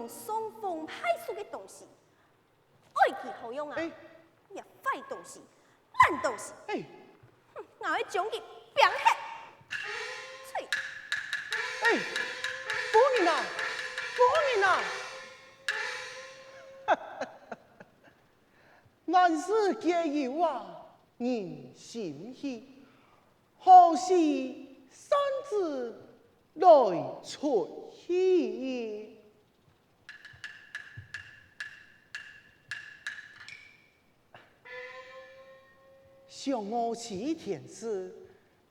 样伤风败俗的东西，爱其何用啊？也坏东西，烂东西。我会将其变黑。吹。夫人啊，夫人啊！万事皆有啊，人心喜，何时三子来出喜？想我齐天师，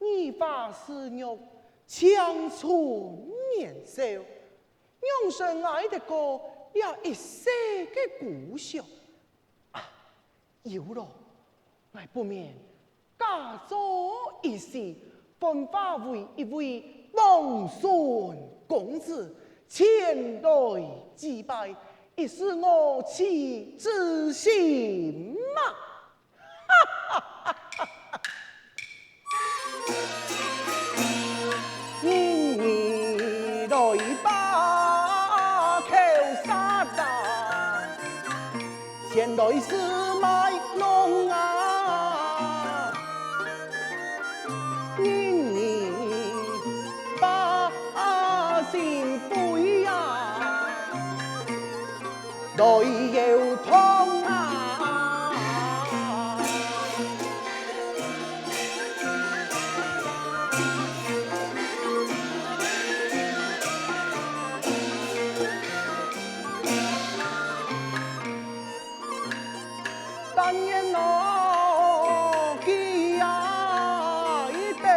你发誓肉，强出年少，永生爱的歌了一世的故乡。有了，我不免假作一时，分化为一位王孙公子，前来祭拜，以示我妻之心嘛。你来把口杀大，前来是卖弄啊！你把心背啊，来又痛啊！但愿我记呀一得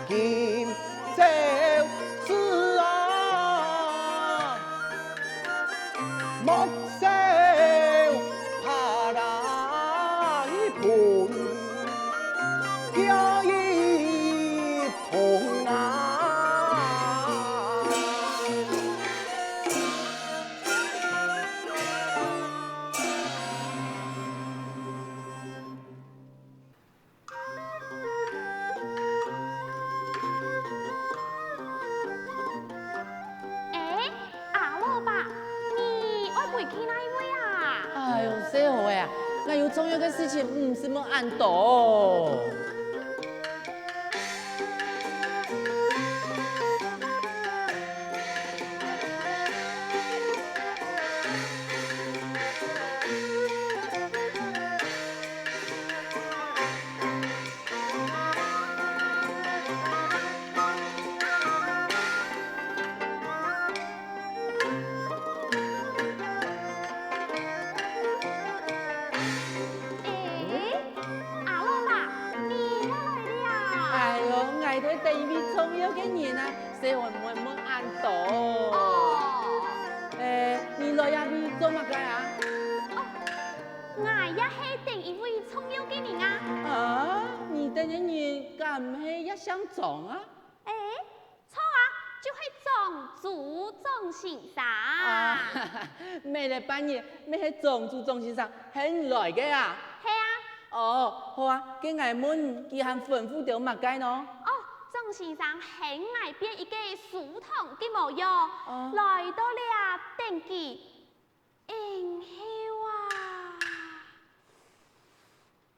今朝事啊，莫笑怕来盆加一盆啊！那有重要的事情，唔是么按到。这我们按到。你来呀？你做乜嘅啊？我也是等一位重要嘅人啊。啊？你等嘅人敢唔係一相撞啊？错啊，就是撞祖宗先生。咩嚟半夜？咩係撞祖宗先生？係來嘅啊？係啊。哦，好啊，嘅衙門佢喊吩咐到乜嘅咯？鐘先生喺外邊一個書堂嘅模樣，來到了登記應後啊，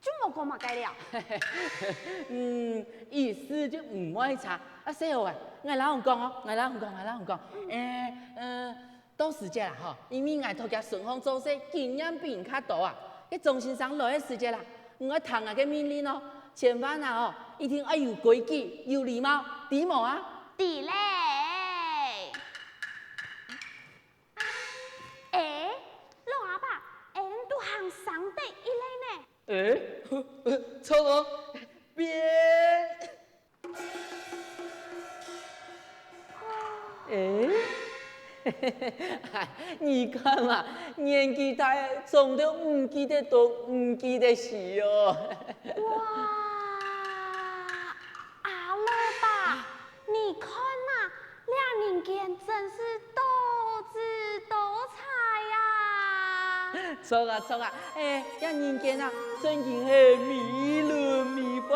就冇講乜計了。意思就唔愛查。細號啊，我老公講哦，我老公講，到時間啦嗬，因為我頭家順風做事經驗比人較多啊，嘅鐘先生來嘅時間啦，我聽下嘅命令咯。千萬啊！一定要有規矩、有禮貌，知冇啊？知咧。老阿爸，都行上第一類呢？錯哦，變。你看嘛，年紀大，總都唔記得多，唔記得事哦。哇！你看呐，兩人間真是多姿多彩呀！錯啊！兩人間啊，真係係美輪美奐，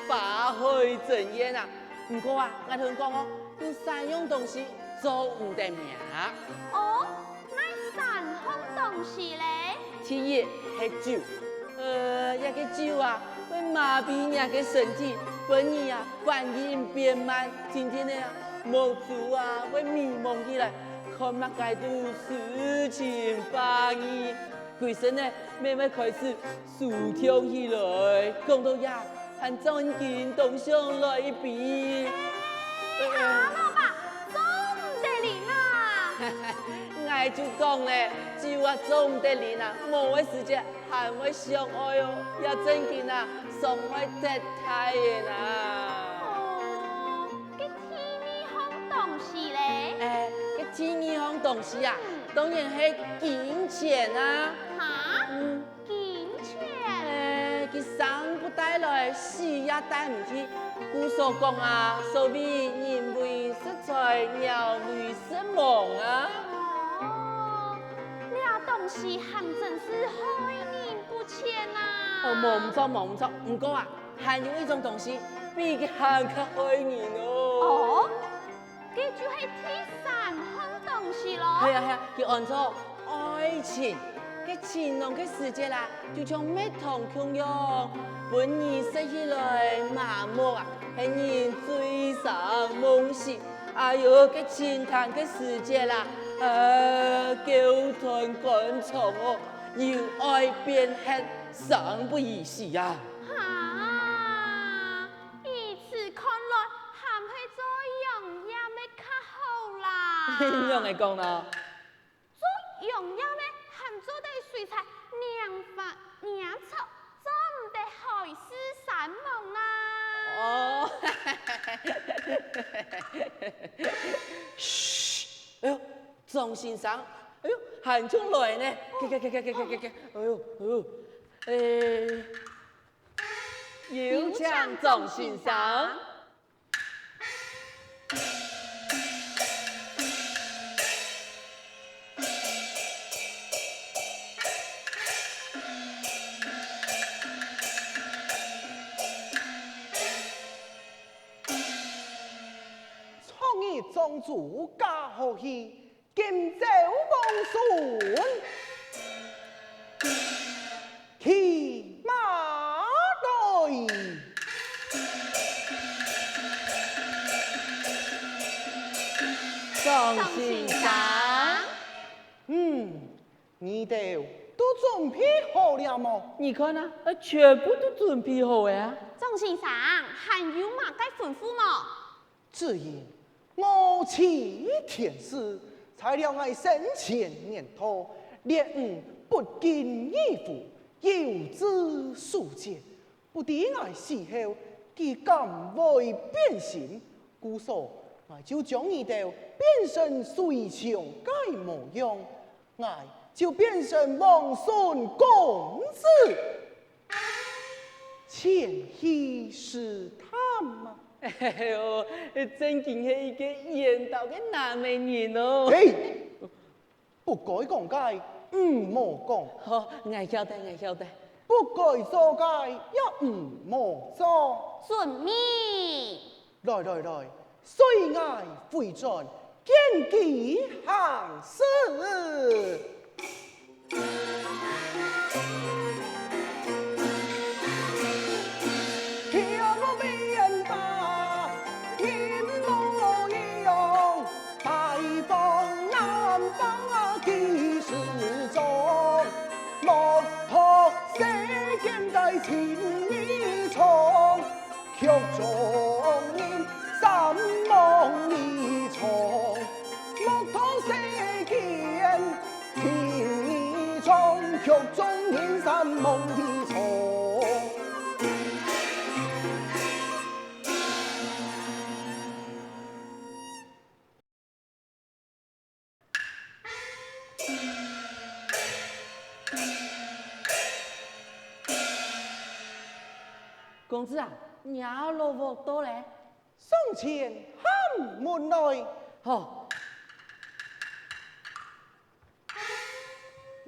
花開正豔啊！不過啊，我同你講哦，有三樣東西做有的名。哦，那三项东西嘞？第一是酒，那个酒啊，会麻痹人的身体，本你啊反应变慢，今天的啊无酒啊会迷蒙起来，看乜界都事情发意，鬼神呢慢慢开始舒畅起来，讲到呀，还真见东上来比。老爸，总得灵啊！我就讲咧，酒啊总得灵啊，无个时间还会相爱哦，也真见啊，伤害得太的啦。哦，这第二项东西嘞？这第二项东西啊，当然是金钱啊。哈？金钱？佢生不带来，死也带唔去。古所讲啊，所谓人为食财，鸟为食亡啊。哦，那东西还真是害人不浅呐！冇唔错，唔过啊，还有一种东西比佢还较害人哦。哦，这就是第三项东西咯。系啊，叫按做爱情。嘅情浓嘅世界啦，就像蜜糖同样，本人食起来麻木啊，系人最上梦死。哎呦，嘅情谈嘅世界啦，纠团干重哦，由爱变黑，生不如死啊！哈，以此看来，还是做养鸭的较好啦。怎样嚟讲呢？做养鸭呢，还做对水菜娘发娘臭，做唔得害死山盟啊！哦，嘘，哎呦，钟先生，哎呦，喊出来呢，给，哎呦，有请钟先生。宗主家何喜，今朝望孙，骑马来。钟先生，你哋都準備好了麼？你看啊，全部都準備好呀。钟先生，还有嘛该吩咐么？只因我妻田氏，材料爱生前年头，烈吾不敬义父，有之数节，不敌爱死後，佢敢會變形，故所我就將伊哋變成水牆該模樣，我就變成王孫公子，前戲是他嗎？哎呦，真竟是一個緣投嘅男美人哦。嘿，不該講解，唔莫講；好，我曉得。不該做解，也唔莫做。遵命。來，雖愛回轉，見機行事。情意重，曲中人三梦里重，木头世间情意重，曲中人三梦里重。公子啊，鸟萝卜多嘞。送钱喊门来，好。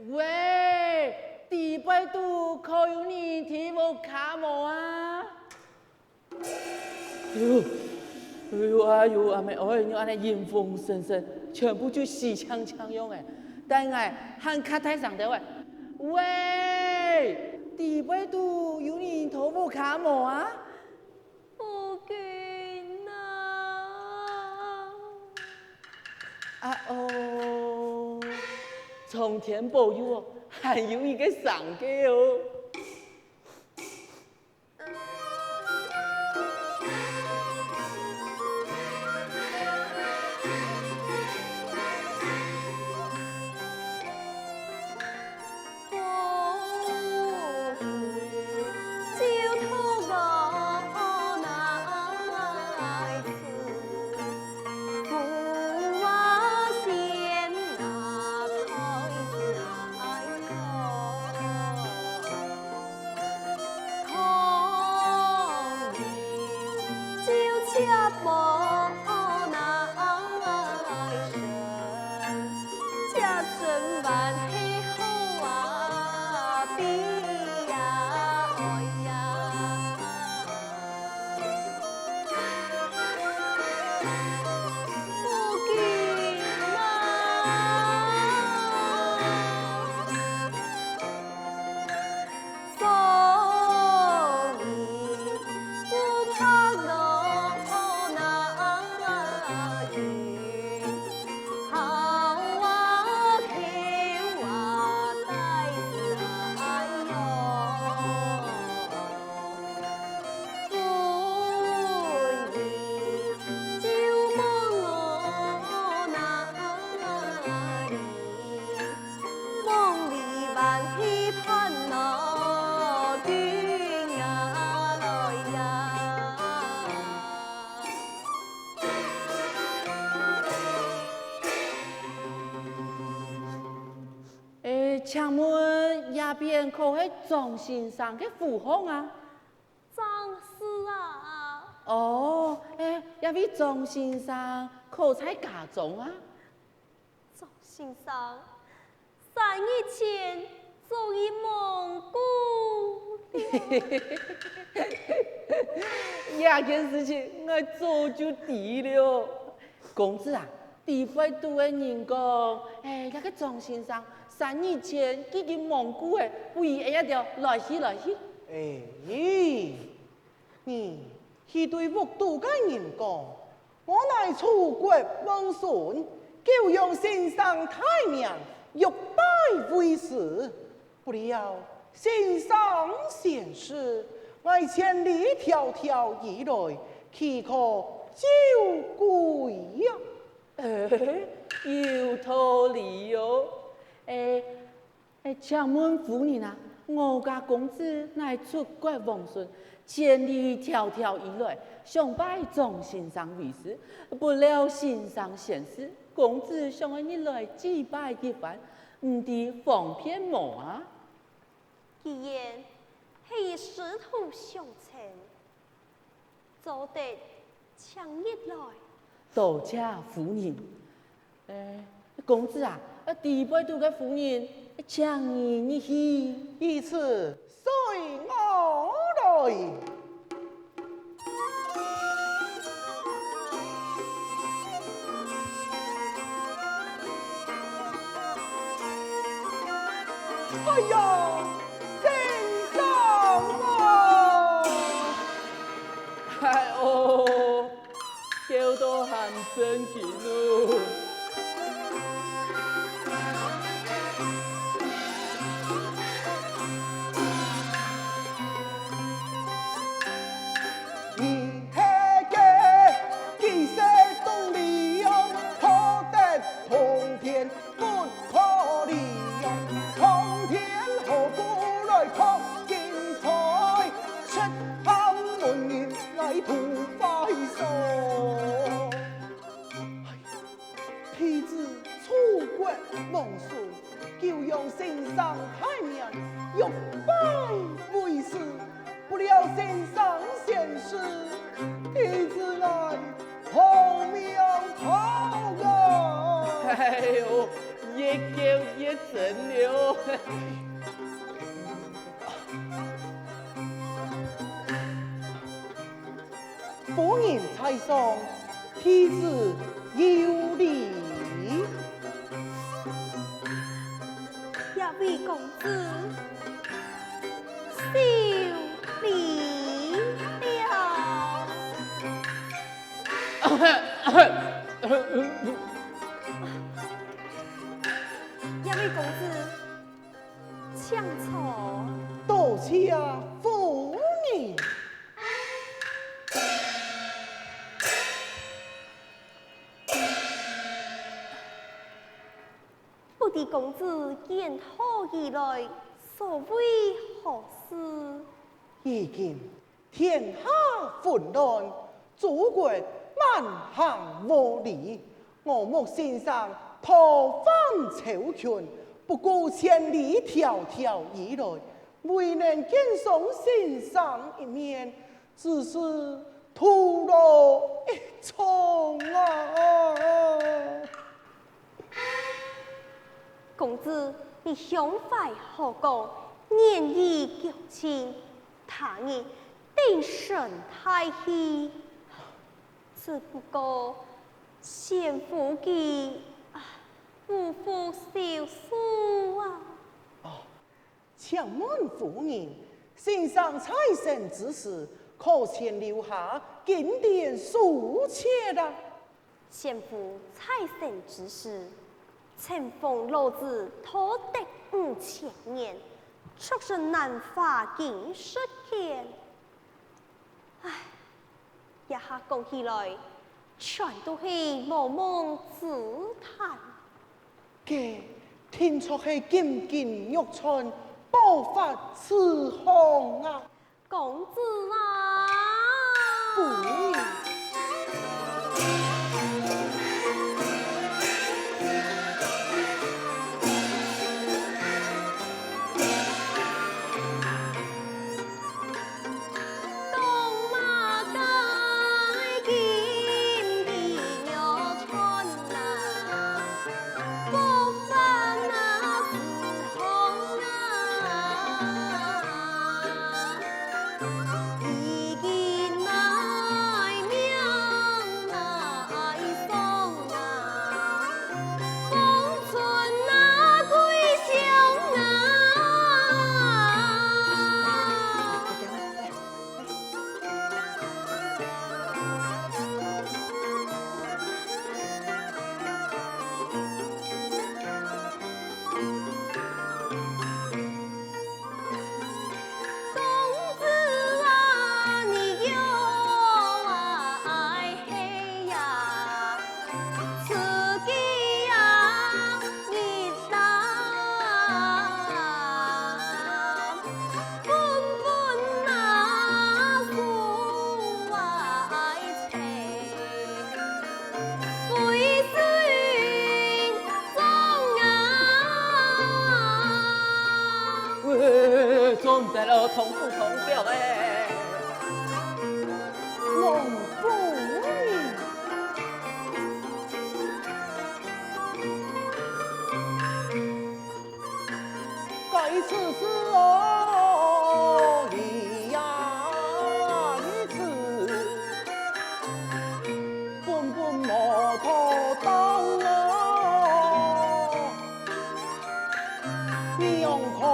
喂，第八度可有你提莫卡莫啊？哟，哎呦，阿妹，哎，你安尼阴风声声，全部就死呛呛用诶。但我喊卡台上头诶，喂，地位度有人头部卡无啊？夫君啊！啊哦，从天保佑哦，还有一个上家哦。请问那边可是庄先生的府房啊？正是啊。哦，那位庄先生可在家中啊？庄先生3日前终于蒙古那件事情我早就知了。公子啊，地位都的人讲，那个庄先生3日前已经蒙古的，不如一条来去。你去对木都的人讲，我乃楚国王孙，叫用先生太命，欲拜为师。不料先生贤士，我千里迢迢而来，岂可久归呀？有道理哟。请问夫人啊，我家公子乃出国王孙，千里迢迢而来，想拜庄先生为师，不料先生贤士，公子想要你来祭拜一番，唔知方便无啊？既然是师徒相称，就得请一来。多谢夫人。公子啊，地位度嘅夫人，请你去。以此随我来。哎呀，先生啊！哎哦，叫到很正经哦。哎呦，越叫越真了。夫人在上，妻子有礼。也为公子受礼了。也为公子抢错。多谢夫人。不知公子见何以来，所为何事？已经天下混乱，祖国万行无理，我木先生破方朝权，不顾千里迢迢以来，未能见上先生一面，只是徒劳一场啊！公子，你胸怀何高，年已九千，他日定神太喜。只不过先夫记无福消受啊！请问夫人，先生财神之事，可前留下经典书写啦？先夫财神之事，乘风落子托得5000年，确实难发经世间。唉，一下讲起来，全都是茫茫自叹。嘅听出是金剑玉川，爆发此行啊！公子啊！夫人。做唔得咯，同父同表诶。王夫人，该此事哦，一呀一次，本本莫托当哦，你用可。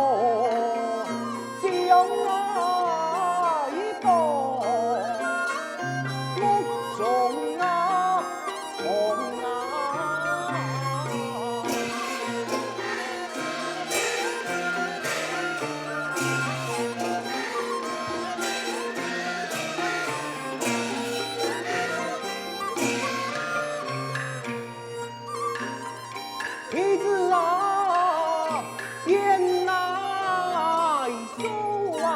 妻子啊，言来说啊，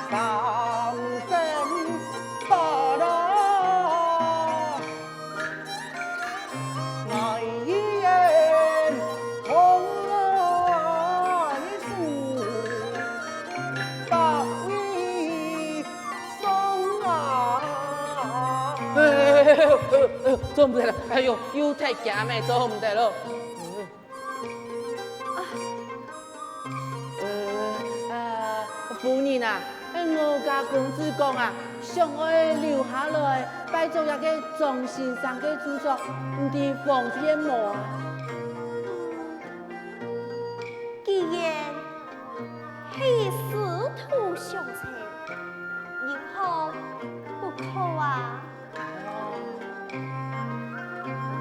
伤心罢了。爱言同爱诉，百里送啊。做唔得了，哎呦，又太假咩，做唔得了。夫人啊，我家公子讲啊，想要留下来拜做一个庄先生的住所，唔知方便无啊？既然是师徒相称，如何不可啊？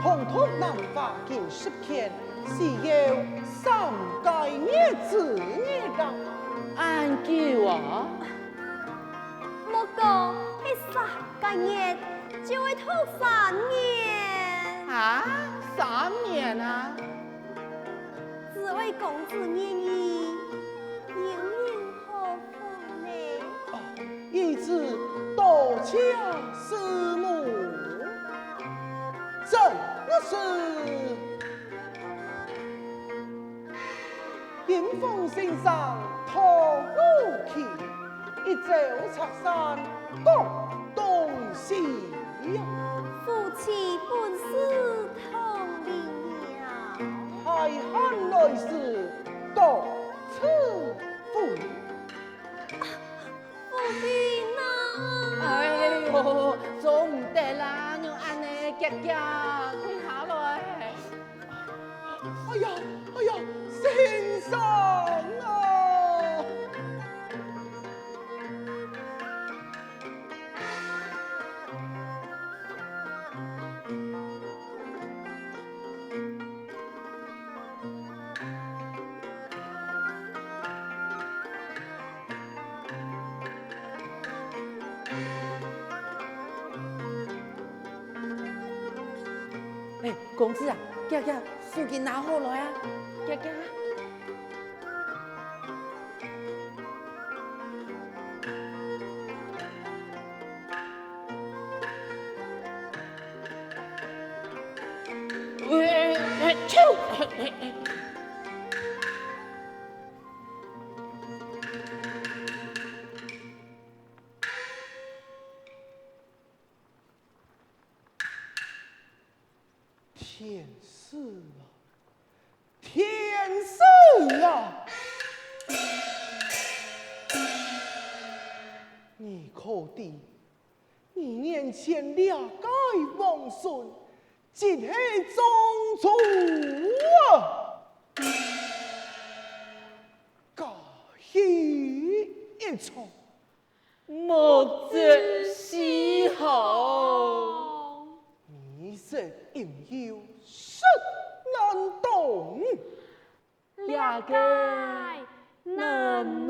统统南法见10天，是要3个月子月啦。按叫啊？莫讲迄3个月就会拖3年，啊，3年啊？只为公子愿意，有缘何妨呢？一直多请师母，真是迎风先生托路去，一走插山各东西呀，夫妻本是同林鸟。太汉来时各此妇。夫君呐，哎呦，做唔得啦，要安尼夹夹跪下来。哎呀，哎呀，先生啊！哎，公子啊，夹夹，书记拿好来啊，夹夹。天师啊，天师啊！你可知你年前两个王孙，尽是宗族啊！假戏一场，莫知西好。你是应有实难懂。两个能